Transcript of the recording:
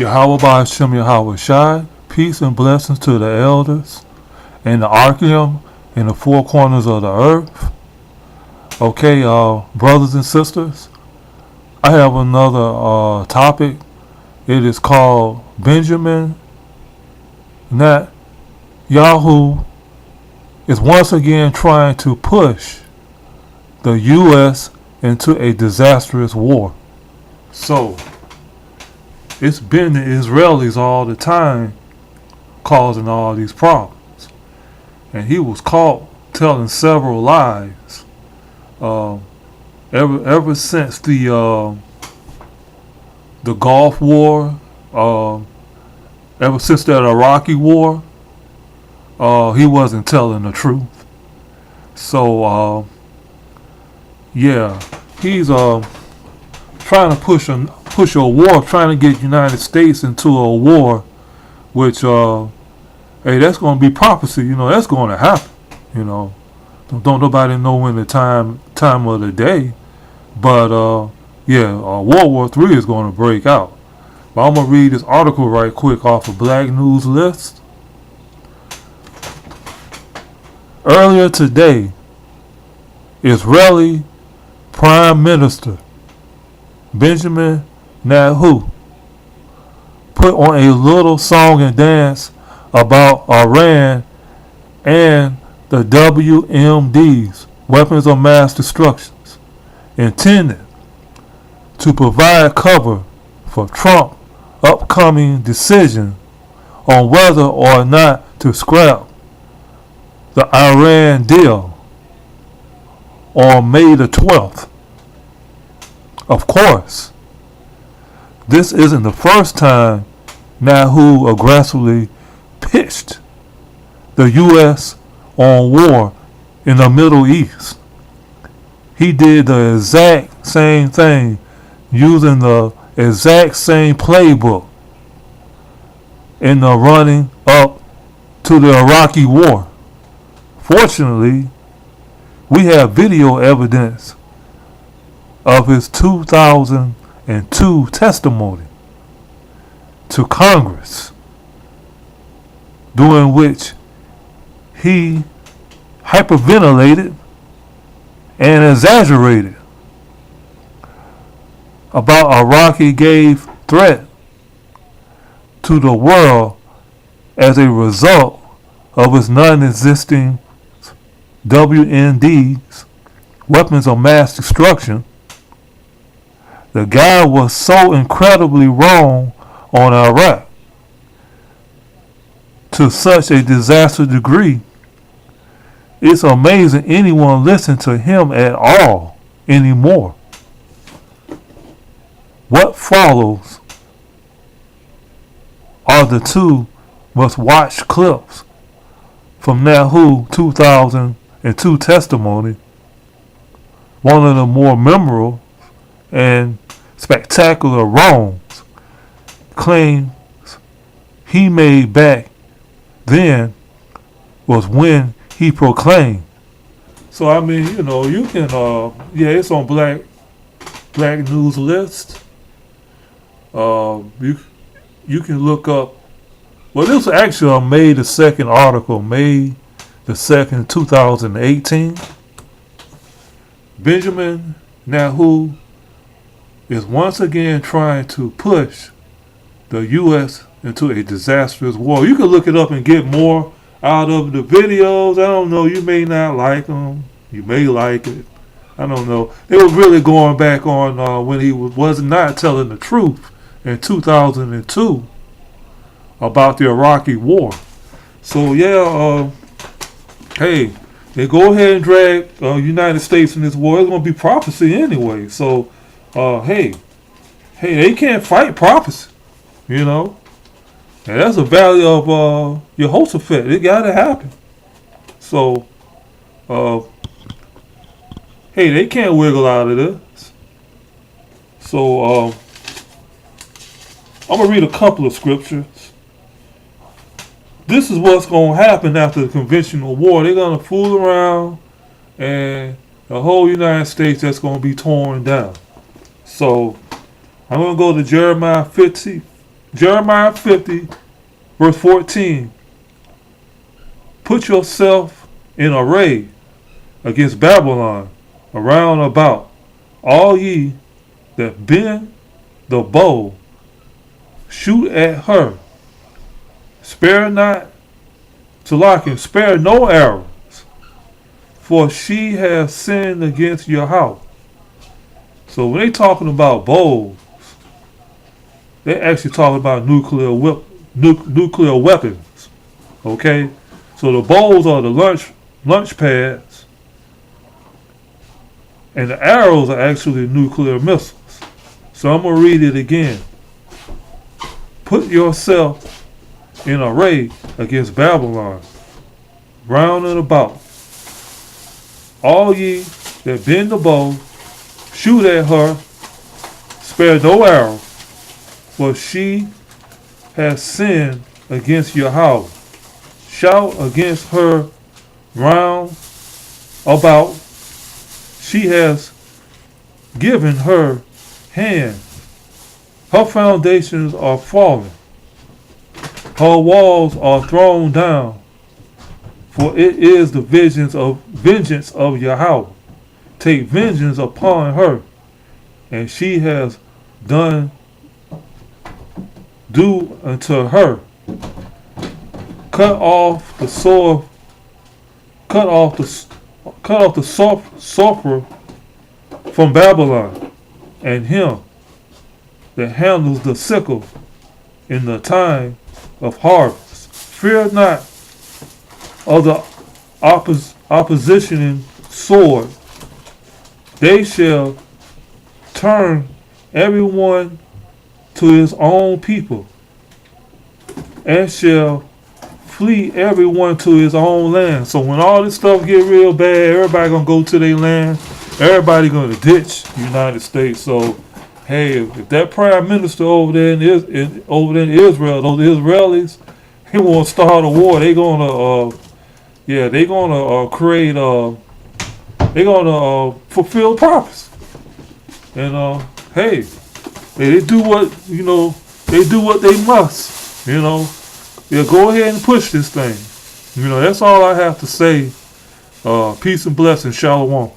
Yahweh Ba'Shem Yahweh Shai, peace and blessings to the elders and the Archeum in the four corners of the earth. Okay, brothers and sisters, I have another topic. It is called Benjamin netanyaHU is once again trying to push the U.S. into a disastrous war. So, it's been the Israelis all the time causing all these problems. And he was caught telling several lies ever since the Gulf War, ever since that Iraqi war. He wasn't telling the truth. So, yeah, he's trying to push a war, trying to get United States into a war, which, hey, that's going to be prophecy. That's going to happen. Don't nobody know when the time of the day, but yeah, World War III is going to break out. But I'm going to read this article right quick off of Black News List. Earlier today, Israeli Prime Minister Benjamin netanyaHU put on a little song and dance about Iran and the WMDs, weapons of mass destruction, intended to provide cover for Trump's upcoming decision on whether or not to scrap the Iran deal on May the 12th. Of course, this isn't the first time netanyaHU aggressively pitched the U.S. on war in the Middle East. He did the exact same thing using the exact same playbook in the running up to the Iraqi war. Fortunately, we have video evidence of his 2002 testimony to Congress, during which he hyperventilated and exaggerated about Iraqi grave threat to the world as a result of its non-existing WMDs, weapons of mass destruction. The guy was so incredibly wrong on Iraq to such a disaster degree. It's amazing anyone listens to him at all anymore. What follows are the two must-watch clips from netanyaHU 2002 testimony, one of the more memorable and spectacular wrongs claims he made back then was when he proclaimed. So I mean, you can yeah, it's on Black News List. You can look up. Well, this was actually a May the 2nd article, May the 2nd, 2018. Benjamin netanyaHU is once again trying to push the U.S. into a disastrous war. You can look it up and get more out of the videos. I don't know. You may not like them. You may like it. I don't know. They were really going back on when he was not telling the truth in 2002 about the Iraqi war. So yeah, hey, they go ahead and drag United States in this war. It's going to be prophecy anyway. So hey, they can't fight prophecy, And that's a value of Jehoshaphat. It got to happen. So, hey, they can't wiggle out of this. So, I'm going to read a couple of scriptures. This is what's going to happen after the conventional war. They're going to fool around, and the whole United States that's going to be torn down. So, I'm going to go to Jeremiah 50, Jeremiah 50, verse 14. Put yourself in array against Babylon around about, all ye that bend the bow, shoot at her. Spare not, Salakim, spare no arrows, for she has sinned against your house. So when they talking about bows, they actually talking about nuclear weapons. Okay, so the bows are the launch pads, and the arrows are actually nuclear missiles. So I'm gonna read it again. Put yourself in array against Babylon, round and about. All ye that bend the bow, shoot at her, spare no arrow, for she has sinned against your house. Shout against her round about. She has given her hand. Her foundations are fallen. Her walls are thrown down. For it is the vengeance of Yahweh. Take vengeance upon her, and she has done do unto her. Cut off the sword. Cut off the sorcerer from Babylon, and him that handles the sickle in the time of harvest. Fear not of the opposition sword. They shall turn everyone to his own people, and shall flee everyone to his own land. So when all this stuff get real bad, everybody gonna go to their land. Everybody gonna ditch the United States. So hey, if that prime minister over there in Israel, those Israelis, he want to start a war, they gonna create they gonna fulfill purpose. And hey, they do what they do what they must. Yeah, go ahead and push this thing. That's all I have to say. Peace and blessings. Shalom.